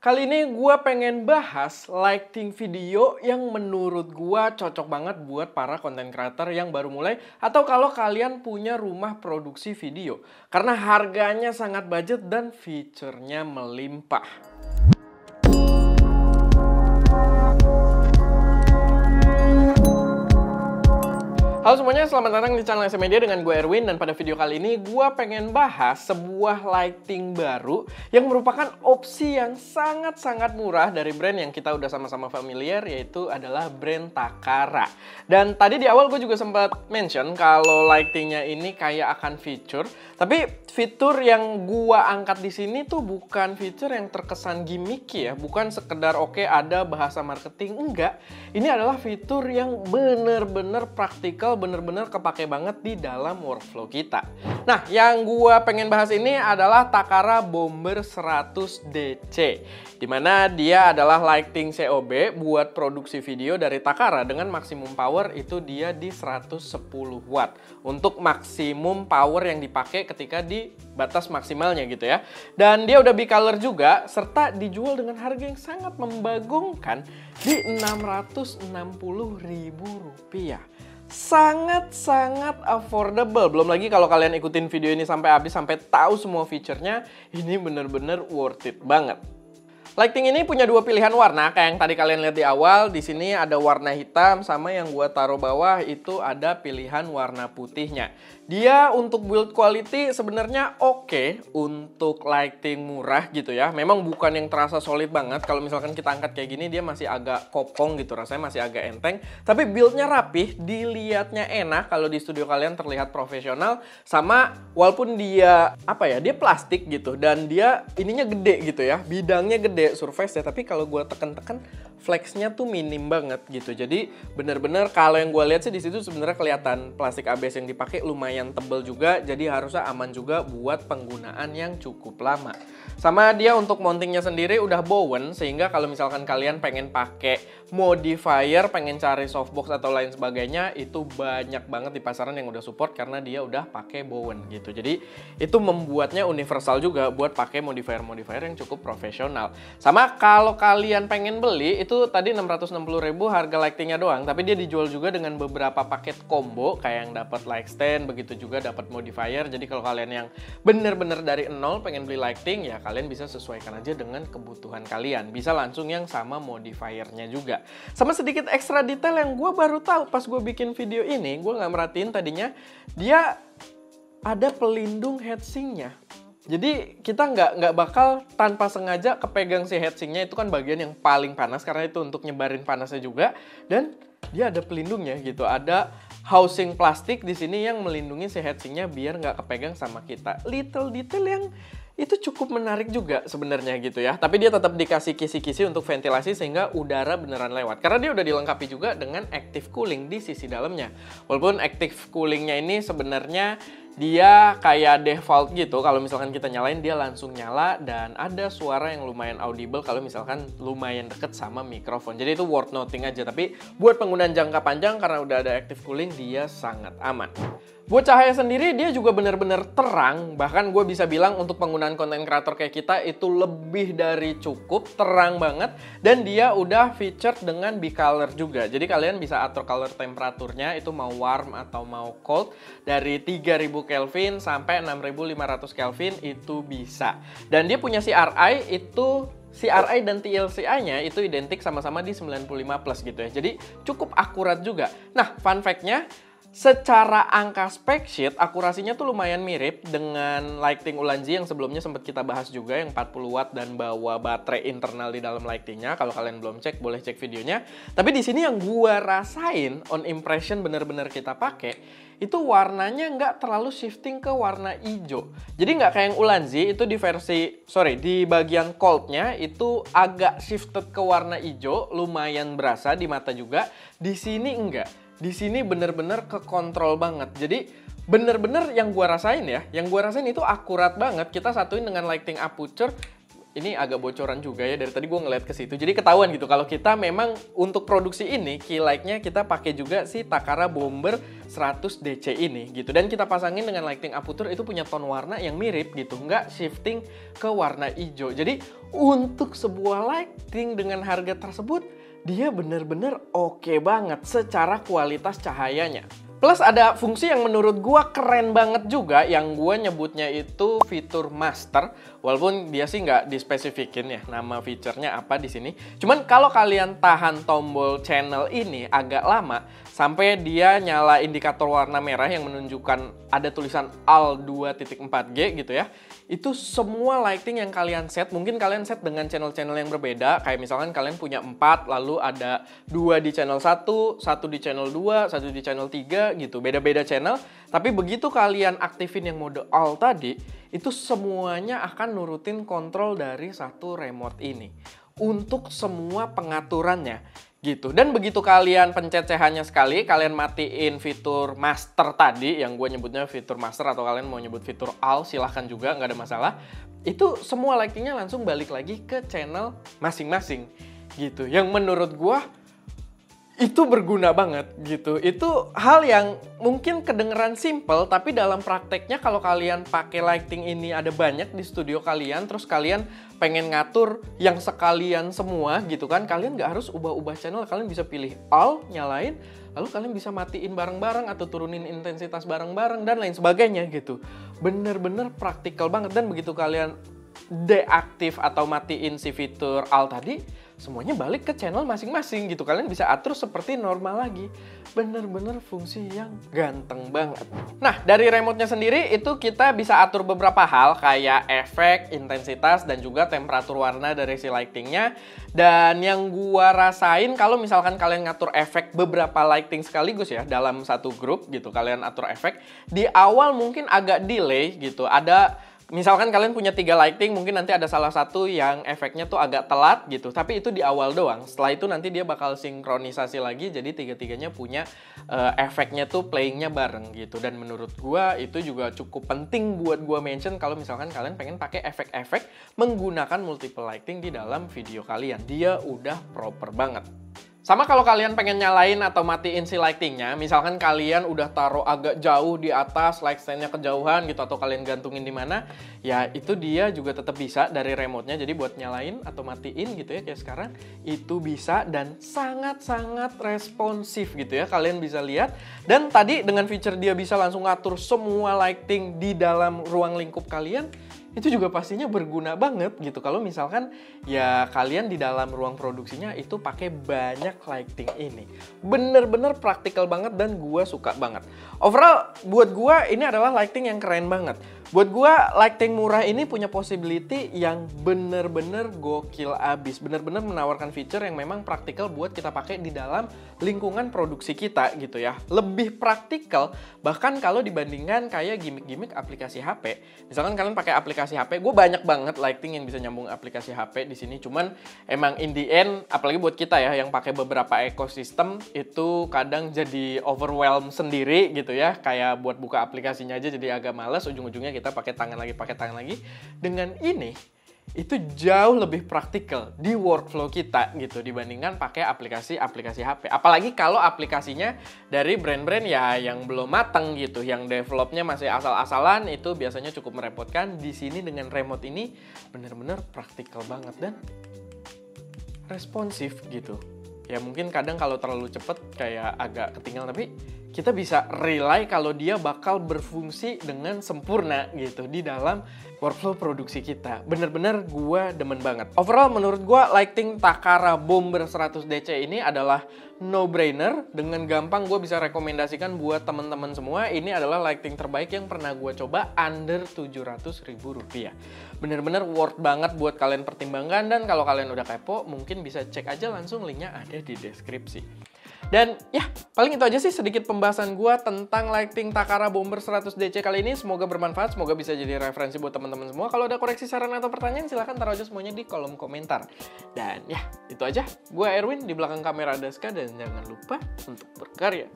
Kali ini gue pengen bahas lighting video yang menurut gue cocok banget buat para content creator yang baru mulai atau kalau kalian punya rumah produksi video. Karena harganya sangat budget dan fiturnya melimpah. Halo semuanya, selamat datang di channel SM Media dengan gue Erwin. Dan pada video kali ini gue pengen bahas sebuah lighting baru yang merupakan opsi yang sangat-sangat murah dari brand yang kita udah sama-sama familiar, yaitu adalah brand Takara. Dan tadi di awal gue juga sempat mention kalau lightingnya ini kayak akan feature, tapi fitur yang gue angkat di sini tuh bukan fitur yang terkesan gimmicky ya, bukan sekedar oke ada bahasa marketing, enggak. Ini adalah fitur yang bener-bener praktikal, bener-bener kepake banget di dalam workflow kita. Nah, yang gua pengen bahas ini adalah Takara Bomber 100 DC, dimana dia adalah lighting COB buat produksi video dari Takara dengan maksimum power itu dia di 110 watt untuk maksimum power yang dipakai ketika di batas maksimalnya gitu ya. Dan dia udah bicolor juga serta dijual dengan harga yang sangat membagongkan di Rp660.000. Sangat-sangat affordable. Belum lagi kalau kalian ikutin video ini sampai habis, sampai tahu semua fiturnya, ini bener-bener worth it banget. Lighting ini punya dua pilihan warna, kayak yang tadi kalian lihat di awal. Di sini ada warna hitam, sama yang gua taruh bawah itu ada pilihan warna putihnya. Dia untuk build quality sebenarnya oke untuk lighting murah gitu ya. Memang bukan yang terasa solid banget. Kalau misalkan kita angkat kayak gini, dia masih agak kopong gitu, rasanya masih agak enteng. Tapi buildnya rapih, dilihatnya enak. Kalau di studio kalian terlihat profesional. Sama walaupun dia dia plastik gitu dan dia ininya gede gitu ya, bidangnya gede, surface ya. Tapi kalau gue tekan-tekan, flexnya tuh minim banget gitu. Jadi bener-bener kalau yang gue lihat sih di situ sebenarnya kelihatan plastik ABS yang dipakai lumayan tebel juga, jadi harusnya aman juga buat penggunaan yang cukup lama. Sama dia untuk mountingnya sendiri udah Bowen, sehingga kalau misalkan kalian pengen pakai modifier, pengen cari softbox atau lain sebagainya, itu banyak banget di pasaran yang udah support karena dia udah pakai Bowen gitu. Jadi itu membuatnya universal juga buat pakai modifier-modifier yang cukup profesional. Sama kalau kalian pengen beli, itu tadi 660.000 harga lightingnya doang, tapi dia dijual juga dengan beberapa paket combo kayak yang dapat light stand, begitu juga dapat modifier. Jadi kalau kalian yang bener-bener dari nol pengen beli lighting, ya kalian bisa sesuaikan aja dengan kebutuhan kalian. Bisa langsung yang sama modifiernya juga. Sama sedikit ekstra detail yang gue baru tahu pas gue bikin video ini, gue nggak merhatiin tadinya, dia ada pelindung heatsinknya. Jadi kita nggak bakal tanpa sengaja kepegang si heatsinknya, itu kan bagian yang paling panas karena itu untuk nyebarin panasnya juga, dan dia ada pelindungnya gitu, ada housing plastik di sini yang melindungi si heatsinknya biar nggak kepegang sama kita. Little detail yang itu cukup menarik juga sebenarnya gitu ya. Tapi dia tetap dikasih kisi-kisi untuk ventilasi sehingga udara beneran lewat. Karena dia udah dilengkapi juga dengan active cooling di sisi dalamnya. Walaupun active coolingnya ini sebenarnya dia kayak default gitu, kalau misalkan kita nyalain dia langsung nyala dan ada suara yang lumayan audible kalau misalkan lumayan deket sama mikrofon. Jadi itu worth noting aja, tapi buat penggunaan jangka panjang karena udah ada active cooling dia sangat aman. Buat cahaya sendiri dia juga bener-bener terang, bahkan gue bisa bilang untuk penggunaan konten kreator kayak kita itu lebih dari cukup, terang banget. Dan dia udah featured dengan bicolor juga, jadi kalian bisa atur color temperaturnya itu mau warm atau mau cold, dari 3000 Kelvin sampai 6500 Kelvin itu bisa. Dan dia punya CRI, itu CRI dan TLCI-nya itu identik sama-sama di 95+ gitu ya, jadi cukup akurat juga. Nah, fun fact-nya, secara angka spec sheet, akurasinya tuh lumayan mirip dengan lighting Ulanzi yang sebelumnya sempat kita bahas juga, yang 40 watt dan bawa baterai internal di dalam lightingnya. Kalau kalian belum cek, boleh cek videonya. Tapi di sini yang gua rasain on impression bener-bener kita pakai, itu warnanya nggak terlalu shifting ke warna hijau. Jadi nggak kayak yang Ulanzi, itu di bagian coldnya itu agak shifted ke warna hijau, lumayan berasa di mata juga. Di sini enggak. Di sini bener-bener kekontrol banget. Jadi bener-bener yang gua rasain itu akurat banget. Kita satuin dengan lighting aperture, ini agak bocoran juga ya, dari tadi gue ngeliat ke situ. Jadi ketahuan gitu kalau kita memang untuk produksi ini key light-nya kita pakai juga si Takara Bomber 100 DC ini gitu. Dan kita pasangin dengan lighting aputure itu punya tone warna yang mirip gitu, nggak shifting ke warna hijau. Jadi untuk sebuah lighting dengan harga tersebut dia bener-bener oke banget secara kualitas cahayanya. Plus ada fungsi yang menurut gua keren banget juga, yang gua nyebutnya itu fitur master. Walaupun dia sih nggak dispesifikin ya nama fiturnya apa di sini. Cuman kalau kalian tahan tombol channel ini agak lama sampai dia nyala indikator warna merah yang menunjukkan ada tulisan AL 2.4G gitu ya. Itu semua lighting yang kalian set, mungkin kalian set dengan channel-channel yang berbeda. Kayak misalkan kalian punya 4, lalu ada 2 di channel 1, 1 di channel 2, 1 di channel 3 gitu. Beda-beda channel, tapi begitu kalian aktifin yang mode all tadi, itu semuanya akan nurutin kontrol dari satu remote ini. Untuk semua pengaturannya gitu. Dan begitu kalian pencet CH-nya sekali, kalian matiin fitur master tadi, yang gue nyebutnya fitur master, atau kalian mau nyebut fitur all, silahkan juga, nggak ada masalah. Itu semua lightingnya langsung balik lagi ke channel masing-masing gitu. Yang menurut gue itu berguna banget gitu. Itu hal yang mungkin kedengeran simple, tapi dalam prakteknya kalau kalian pakai lighting ini ada banyak di studio kalian, terus kalian pengen ngatur yang sekalian semua gitu kan, kalian nggak harus ubah-ubah channel, kalian bisa pilih all, nyalain, lalu kalian bisa matiin bareng-bareng atau turunin intensitas bareng-bareng dan lain sebagainya gitu. Bener-bener praktikal banget. Dan begitu kalian deaktif atau matiin si fitur all tadi, semuanya balik ke channel masing-masing gitu. Kalian bisa atur seperti normal lagi. Bener-bener fungsi yang ganteng banget. Nah, dari remote-nya sendiri itu kita bisa atur beberapa hal kayak efek, intensitas, dan juga temperatur warna dari si lightingnya. Dan yang gua rasain kalau misalkan kalian ngatur efek beberapa lighting sekaligus ya dalam satu grup gitu, kalian atur efek, di awal mungkin agak delay gitu. Misalkan kalian punya 3 lighting, mungkin nanti ada salah satu yang efeknya tuh agak telat gitu. Tapi itu di awal doang. Setelah itu nanti dia bakal sinkronisasi lagi, jadi tiga-tiganya punya efeknya tuh playingnya bareng gitu. Dan menurut gua itu juga cukup penting buat gua mention kalau misalkan kalian pengen pakai efek-efek menggunakan multiple lighting di dalam video kalian. Dia udah proper banget. Sama kalau kalian pengen nyalain atau matiin si lightingnya, misalkan kalian udah taruh agak jauh di atas, light stand-nya kejauhan gitu, atau kalian gantungin di mana, ya itu dia juga tetap bisa dari remote-nya. Jadi buat nyalain atau matiin gitu ya, kayak sekarang, itu bisa dan sangat-sangat responsif gitu ya, kalian bisa lihat. Dan tadi dengan feature dia bisa langsung ngatur semua lighting di dalam ruang lingkup kalian, itu juga pastinya berguna banget gitu. Kalau misalkan ya kalian di dalam ruang produksinya itu pakai banyak lighting ini. Bener-bener praktikal banget dan gua suka banget. Overall buat gua ini adalah lighting yang keren banget. Buat gua lighting murah ini punya possibility yang bener-bener gokil abis. Bener-bener menawarkan feature yang memang praktikal buat kita pakai di dalam lingkungan produksi kita gitu ya. Lebih praktikal bahkan kalau dibandingkan kayak gimmick-gimmick aplikasi HP. Misalkan kalian pakai aplikasi HP, gue banyak banget lighting yang bisa nyambung aplikasi HP di sini. Cuman emang in the end, apalagi buat kita ya yang pakai beberapa ekosistem, itu kadang jadi overwhelm sendiri gitu ya. Kayak buat buka aplikasinya aja jadi agak males, ujung-ujungnya kita pakai tangan lagi. Dengan ini itu jauh lebih praktikal di workflow kita gitu dibandingkan pakai aplikasi-aplikasi HP. Apalagi kalau aplikasinya dari brand-brand ya yang belum mateng gitu, yang developnya masih asal-asalan, itu biasanya cukup merepotkan. Di sini dengan remote ini bener-bener praktikal banget dan responsif gitu. Ya mungkin kadang kalau terlalu cepet kayak agak ketinggalan, tapi kita bisa rely kalau dia bakal berfungsi dengan sempurna gitu di dalam workflow produksi kita. Bener-bener gue demen banget. Overall menurut gue lighting Takara Bomber 100 DC ini adalah no-brainer. Dengan gampang gue bisa rekomendasikan buat temen-temen semua. Ini adalah lighting terbaik yang pernah gue coba under Rp700.000. Bener-bener worth banget buat kalian pertimbangkan. Dan kalau kalian udah kepo mungkin bisa cek aja langsung, linknya ada di deskripsi. Dan ya, paling itu aja sih sedikit pembahasan gue tentang lighting Takara Bomber 100 DC kali ini. Semoga bermanfaat, semoga bisa jadi referensi buat teman-teman semua. Kalau ada koreksi, saran, atau pertanyaan, silahkan taruh aja semuanya di kolom komentar. Dan ya, itu aja. Gue Erwin, di belakang kamera ada Ska, dan jangan lupa untuk berkarya.